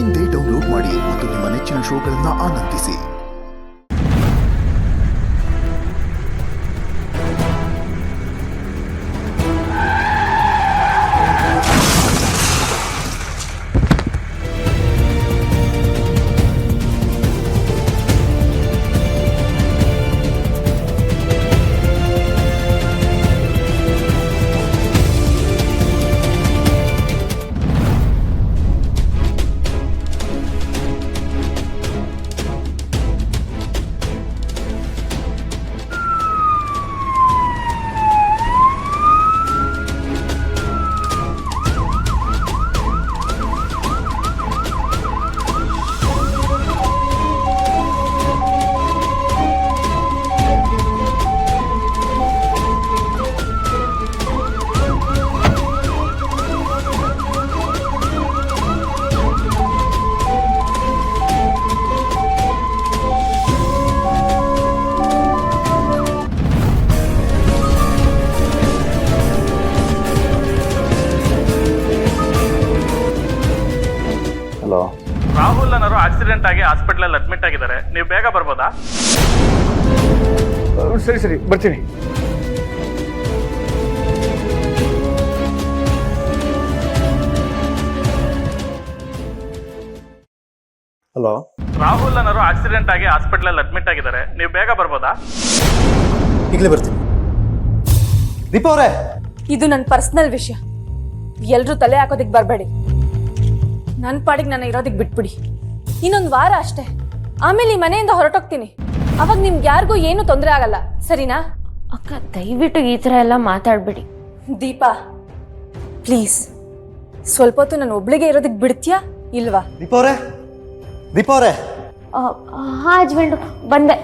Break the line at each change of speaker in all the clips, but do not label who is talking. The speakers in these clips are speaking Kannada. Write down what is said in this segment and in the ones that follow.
ಇಂದೇ ಡೌನ್ಲೋಡ್ ಮಾಡಿ ಮತ್ತು ನಿಮ್ಮ ನೆಚ್ಚಿನ ಶೋಗಳನ್ನು ಆನಂದಿಸಿ.
ಹಲೋ,
ರಾಹುಲ್ ಅನ್ನೋರು ಆಕ್ಸಿಡೆಂಟ್ ಆಗಿ ಹಾಸ್ಪಿಟಲ್ ಅಡ್ಮಿಟ್ ಆಗಿದ್ದಾರೆ. ನೀವು ಬೇಗ ಬರ್ಬೋದಾ?
ಸರಿ ಸರಿ ಬರ್ತೀನಿ. ಹಲೋ,
ರಾಹುಲ್ ಅನ್ನೋರು ಆಕ್ಸಿಡೆಂಟ್ ಆಗಿ ಹಾಸ್ಪಿಟಲ್ ಅಡ್ಮಿಟ್ ಆಗಿದ್ದಾರೆ. ನೀವು ಬೇಗ ಬರ್ಬೋದಾ?
ಈಗಲೇ ಬರ್ತೀನಿ. ದೀಪಾ ಅವರೇ,
ಇದು ನನ್ನ ಪರ್ಸನಲ್ ವಿಷಯ, ಎಲ್ರೂ ತಲೆ ಹಾಕೋದಿಕ್ ಬರಬೇಡಿ. ನನ್ನ ಪಾಡಿಗೆ ನನ್ನ ಇರೋದಿಕ್ ಬಿಟ್ಬಿಡಿ. ಇನ್ನೊಂದು ವಾರ ಅಷ್ಟೇ, ಆಮೇಲೆ ಈ ಮನೆಯಿಂದ ಹೊರಟೋಗ್ತೀನಿ. ಅವಾಗ ನಿಮ್ಗೆ ಯಾರಿಗೂ ಏನು ತೊಂದರೆ ಆಗಲ್ಲ, ಸರಿನಾ?
ಅಕ್ಕ ದಯವಿಟ್ಟು ಈ ಥರ ಎಲ್ಲ ಮಾತಾಡಬೇಡಿ.
ದೀಪಾ ಪ್ಲೀಸ್, ಸ್ವಲ್ಪ ಹೊತ್ತು ನಾನು ಒಬ್ಳಿಗೆ ಇರೋದಕ್ಕೆ ಬಿಡ್ತೀಯಾ ಇಲ್ವಾ?
ದೀಪಾ ಅವರೇ, ದೀಪಾ ಅವರೇ.
ಹಾ ಹಸ್ಬೆಂಡು ಬಂದೆ.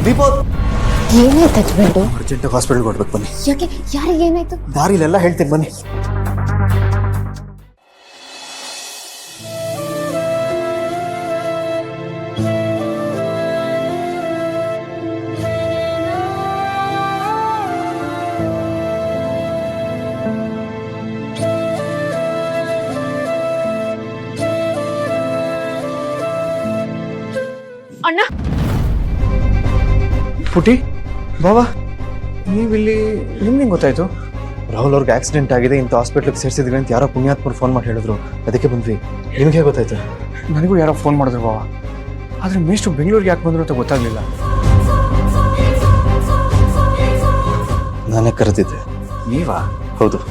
ದೀಪಾ
ಏನಾಯ್ತು ಹಸ್ಬೆಂಡು?
ಅರ್ಜೆಂಟ್ ಹಾಸ್ಪಿಟಲ್ಗೆ ಹೊಡ್ಬೇಕು, ಬನ್ನಿ.
ಯಾಕೆ, ಯಾರಿಗೆ ಏನಾಯ್ತು?
ದಾರಿಲೆಲ್ಲ ಹೇಳ್ತೀನಿ, ಬನ್ನಿ.
ಅಣ್ಣ,
ಪುಟಿ ಬಾಬಾ, ನೀವಿಲ್ಲಿ ನಿಮ್ಗೆ ಗೊತ್ತಾಯ್ತು? ರಾಹುಲ್ ಅವ್ರಿಗೆ ಆಕ್ಸಿಡೆಂಟ್ ಆಗಿದೆ, ಇಂಥ ಹಾಸ್ಪಿಟ್ಲಿಗೆ ಸೇರಿಸಿದ್ವಿ ಅಂತ ಯಾರೋ ಪುಣ್ಯಾತ್ಮರು ಫೋನ್ ಮಾಡಿ ಹೇಳಿದ್ರು, ಅದಕ್ಕೆ ಬಂದ್ವಿ. ನಿಮಗೆ ಗೊತ್ತಾಯ್ತು?
ನನಗೂ ಯಾರೋ ಫೋನ್ ಮಾಡಿದ್ರು ಬಾವ, ಆದರೆ ಮೇಷ್ಟು ಬೆಂಗಳೂರಿಗೆ ಯಾಕೆ ಬಂದರು ಅಂತ ಗೊತ್ತಾಗಲಿಲ್ಲ.
ನಾನೇ ಕರೆದಿದ್ದೆ.
ನೀವಾ?
ಹೌದು,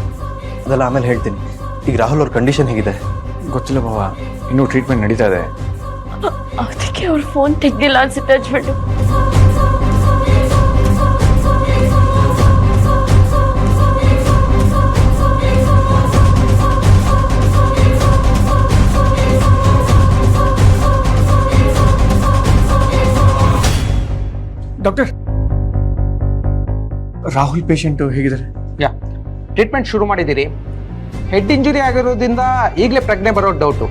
ಅದೆಲ್ಲ ಆಮೇಲೆ ಹೇಳ್ತೀನಿ. ಈಗ ರಾಹುಲ್ ಅವ್ರ ಕಂಡೀಷನ್ ಹೇಗಿದೆ?
ಗೊತ್ತಿಲ್ಲ ಬಾವ, ಇನ್ನೂ ಟ್ರೀಟ್ಮೆಂಟ್ ನಡೀತಾ ಇದೆ.
ಅದಕ್ಕೆ ಅವ್ರ ಫೋನ್ ತೆಗ್ದಿಲ್ಲ ಅನ್ಸುತ್ತೆ ಹಸ್ಬೆಂಡು.
ಡಾಕ್ಟರ್, ರಾಹುಲ್ ಪೇಷಂಟು ಹೇಗಿದ್ದಾರೆ?
ಟ್ರೀಟ್ಮೆಂಟ್ ಶುರು ಮಾಡಿದ್ದೀರಿ. ಹೆಡ್ ಇಂಜುರಿ ಆಗಿರೋದ್ರಿಂದ ಈಗಲೇ ಪ್ರಜ್ಞೆ ಬರೋ ಡೌಟು.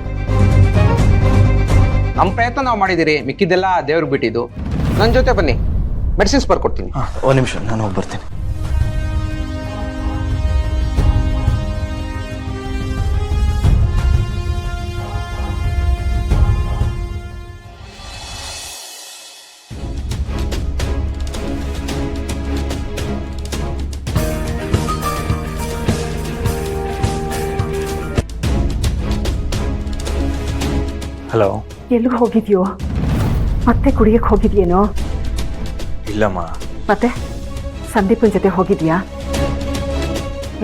ನಮ್ಮ ಪ್ರಯತ್ನ ನಾವು ಮಾಡಿದ್ದೀರಿ, ಮಿಕ್ಕಿದ್ದೆಲ್ಲ ದೇವ್ರಿಗೆ ಬಿಟ್ಟಿದ್ದು. ನನ್ನ ಜೊತೆ ಬನ್ನಿ, ಮೆಡಿಸಿನ್ಸ್ ಬರ್ಕೊಡ್ತೀನಿ.
ಒಂದು ನಿಮಿಷ, ನಾನು ಹೋಗಿ ಬರ್ತೀನಿ.
ಹಲೋ.
ಎಲ್ಲಿಗೆ ಹೋಗಿದ್ಯೋ? ಮತ್ತೆ ಕುಡಿಯಕ್ಕೆ ಹೋಗಿದ್ಯೇನೋ?
ಇಲ್ಲಮ್ಮ.
ಮತ್ತೆ ಸಂದೀಪನ ಜೊತೆ ಹೋಗಿದ್ಯಾ?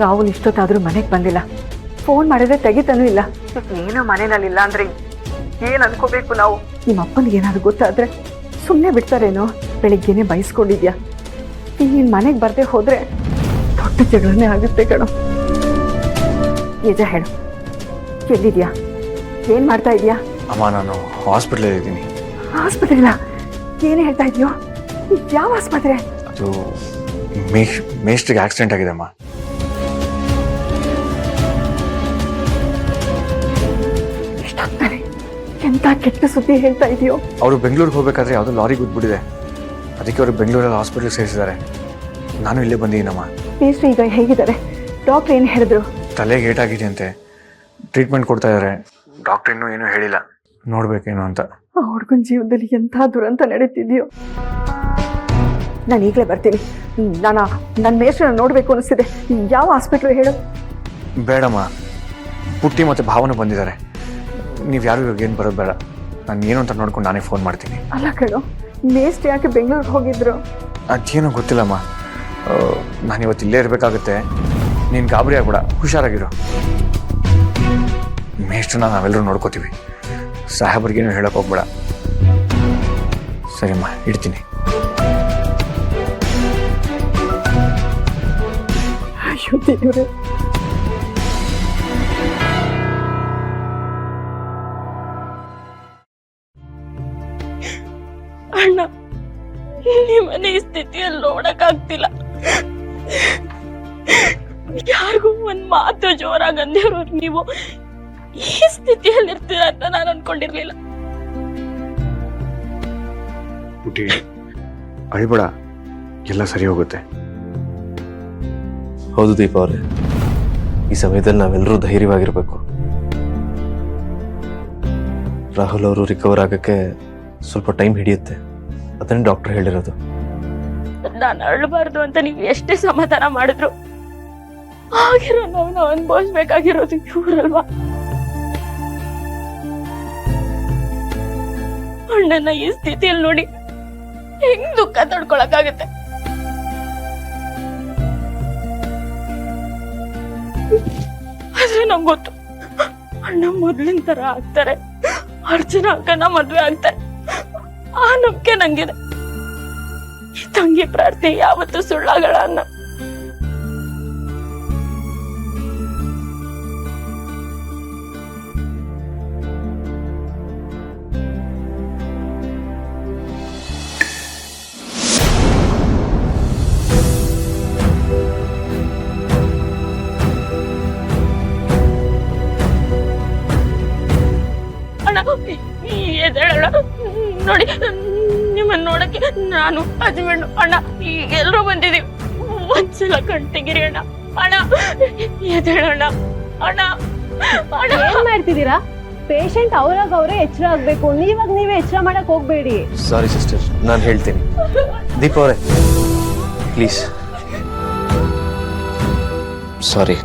ರಾಹುಲ್ ಇಷ್ಟೊತ್ತಾದರೂ ಮನೆಗೆ ಬಂದಿಲ್ಲ, ಫೋನ್ ಮಾಡಿದ್ರೆ ತೆಗಿತಾನೂ ಇಲ್ಲ. ನೀನು ಮನೆಯಲ್ಲಿಲ್ಲ ಅಂದ್ರೆ ಏನು ಅನ್ಕೋಬೇಕು ನಾವು? ನಿಮ್ಮ ಅಪ್ಪನಿಗೆ ಏನಾದ್ರು ಗೊತ್ತಾದ್ರೆ ಸುಮ್ಮನೆ ಬಿಡ್ತಾರೇನೋ? ಬೆಳಿಗ್ಗೆನೆ ಬಯಸ್ಕೊಂಡಿದ್ಯಾ? ನೀನು ಮನೆಗೆ ಬರದೆ ಹೋದ್ರೆ ದೊಡ್ಡ ಜಗಳನೇ ಆಗುತ್ತೆ ಕಣೋ. ನಿಜ ಹೇಳು, ಎಲ್ಲಿದ್ಯಾ? ಏನು ಮಾಡ್ತಾ ಇದೆಯಾ?
ಅಮ್ಮ, ನಾನು ಹಾಸ್ಪಿಟ್ಲಲ್ಲಿ ಇದ್ದೀನಿ.
ಹಾಸ್ಪಿಟಲ್? ಏನೇ ಹೇಳ್ತಾ ಇದೆಯೋ? ಯಾವ ಆಸ್ಪತ್ರೆ?
ಅದು ಮೇಷ್ಟ್ರಿಗೆ ಆಕ್ಸಿಡೆಂಟ್ ಆಗಿದೆ ಅಮ್ಮ.
ಎಂಥ ಕೆಟ್ಟ ಸುದ್ದಿ ಹೇಳ್ತಾ ಇದೆಯೋ.
ಅವರು ಬೆಂಗಳೂರಿಗೆ ಹೋಗ್ಬೇಕಾದ್ರೆ ಯಾವುದೋ ಲಾರಿ ಗುದ್ಬಿಟ್ಟಿದೆ, ಅದಕ್ಕೆ ಅವರು ಬೆಂಗಳೂರಲ್ಲಿ ಹಾಸ್ಪಿಟ್ಲಿಗೆ ಸೇರಿಸಿದ್ದಾರೆ. ನಾನು ಇಲ್ಲೇ ಬಂದಿದ್ದೀನಮ್ಮ.
ಮೇಷ್ಟ್ರು ಈಗ ಹೇಗಿದ್ದಾರೆ? ಡಾಕ್ಟ್ರ್ ಏನು ಹೇಳಿದ್ರು?
ತಲೆಗೆ ಏಟಾಗಿದೆ ಅಂತೆ, ಟ್ರೀಟ್ಮೆಂಟ್ ಕೊಡ್ತಾ ಇದ್ದಾರೆ. ಡಾಕ್ಟ್ರ್ ಇನ್ನೂ ಏನೂ ಹೇಳಿಲ್ಲ, ನೋಡ್ಬೇಕೇನು ಅಂತ.
ಆ ಹುಡುಗನ ಜೀವನದಲ್ಲಿ ಎಂಥ ದುರಂತ ನಡೀತಿದೆಯೋ. ನಾನು ಈಗಲೇ ಬರ್ತೀನಿ. ನನ್ನ ಮೇಷ್ಟ್ರನ್ನ ನೋಡಬೇಕು ಅನಿಸ್ತಿದೆ. ಯಾವ ಹಾಸ್ಪಿಟ್ಲು ಹೇಳು?
ಬೇಡಮ್ಮ, ಪುಟ್ಟಿ ಮತ್ತು ಭಾವನ ಬಂದಿದ್ದಾರೆ. ನೀವು ಯಾರು ಇವಾಗ ಏನು ಬರೋದು ಬೇಡ. ನಾನು ಏನು ಅಂತ ನೋಡ್ಕೊಂಡು ನಾನೇ ಫೋನ್ ಮಾಡ್ತೀನಿ.
ಅಲ್ಲ ಕಣೋ, ಮೇಷ್ಟ್ರು ಯಾಕೆ ಬೆಂಗಳೂರಿಗೆ ಹೋಗಿದ್ರು?
ಅದೇನೋ ಗೊತ್ತಿಲ್ಲಮ್ಮ. ನಾನು ಇವತ್ತು ಇಲ್ಲೇ ಇರಬೇಕಾಗುತ್ತೆ. ನೀನು ಗಾಬರಿ ಆಗ್ಬೇಡ, ಹುಷಾರಾಗಿರು. ಮೇಷ್ಟ್ರನ್ನ ನಾವೆಲ್ಲರೂ ನೋಡ್ಕೋತೀವಿ. ಸಾಹೇಬ್ರಿಗೇನು ಹೇಳಕ್ಕೆ ಹೋಗ್ಬೇಡ. ಸರಿಮ್ಮ, ಇಡ್ತೀನಿ.
ಅಯ್ಯೋ ದೇವ್ರೆ.
ಅಣ್ಣ, ನಿಮ್ಮನೆ ಈ ಸ್ಥಿತಿಯಲ್ಲಿ ನೋಡಕ್ಕಾಗ್ತಿಲ್ಲ. ಯಾರಿಗೂ ಒಂದ್ ಮಾತು ಜೋರಾಗಿ ಅಂದಿರೋರು ನೀವು ಈ ಸ್ಥಿತಿಯಲ್ಲಿ ಇರ್ತೀರ ಅಂತ ನಾನು ಅನ್ಕೊಂಡಿರ್ಲಿಲ್ಲ.
ಪುಟ್ಟಿ, ಅಳಿಬೇಡ, ಎಲ್ಲ ಸರಿ ಹೋಗುತ್ತೆ.
ಹೌದು ದೀಪ ಅವರೇ, ಈ ಸಮಯದಲ್ಲಿ ನಾವೆಲ್ಲರೂ ಧೈರ್ಯವಾಗಿರಬೇಕು. ರಾಹುಲ್ ಅವರು ರಿಕವರ್ ಆಗಕ್ಕೆ ಸ್ವಲ್ಪ ಟೈಮ್ ಹಿಡಿಯುತ್ತೆ, ಅದನ್ನೇ ಡಾಕ್ಟರ್ ಹೇಳಿರೋದು.
ನಾನು ಅಳಬಾರ್ದು ಅಂತ ನೀವು ಎಷ್ಟೇ ಸಮಾಧಾನ ಮಾಡಿದ್ರು ಆಗಿರೋ ನೋವು ಅನುಭವಿಸ್ಬೇಕಾಗಿರೋದು ಇವ್ರಲ್ವಾ? ಅಣ್ಣನ ಈ ಸ್ಥಿತಿಯಲ್ಲಿ ನೋಡಿ ಹೆಂಗ್ ದುಃಖ ತಡ್ಕೊಳಕ್ಕಾಗತ್ತೆ? ಆದ್ರೆ ನಂಗೆ ಗೊತ್ತು, ಅಣ್ಣ ಮೊದ್ಲಿನ ತರ ಆಗ್ತಾರೆ, ಅರ್ಜುನ ಅಕ್ಕನ ಮದ್ವೆ ಆಗ್ತಾರೆ. ಆ ನಂಬಿಕೆ ನಂಗಿದೆ. ಈ ತಂಗಿ ಪ್ರಾರ್ಥನೆ ಯಾವತ್ತೂ ಸುಳ್ಳಾಗಲ್ಲ ಅನ್ನ. ನೋಡಿ, ನಿಮ್ಮನ್ನ ನೋಡಕ್ಕೆ ನಾನು ಹಸ್ಬೆಂಡ್ ಅಣ್ಣ ಎಲ್ಲರೂ ಬಂದಿದೀವಿ. ಒಂದ್ಸಲ ಕಣ್ ತೆಗಿರಿ ಅಣ್ಣ. ಅಣ್ಣ ಎದ್ದೇಳಣ್ಣ. ಅಣ್ಣ ಅಣ್ಣ,
ಏನ್ ಮಾಡ್ತಿದ್ದೀರಾ? ಪೇಷಂಟ್ ಅವ್ರಾಗ ಅವರೇ ಎಚ್ಚರ ಆಗ್ಬೇಕು, ನೀವಾಗ ನೀವೇ ಎಚ್ಚರ ಮಾಡಕ್ ಹೋಗ್ಬೇಡಿ.
ಸಾರಿ ಸಿಸ್ಟರ್, ನಾನು ಹೇಳ್ತೀನಿ. ದೀಪ ಅವರೇ ಪ್ಲೀಸ್. ಸಾರಿ.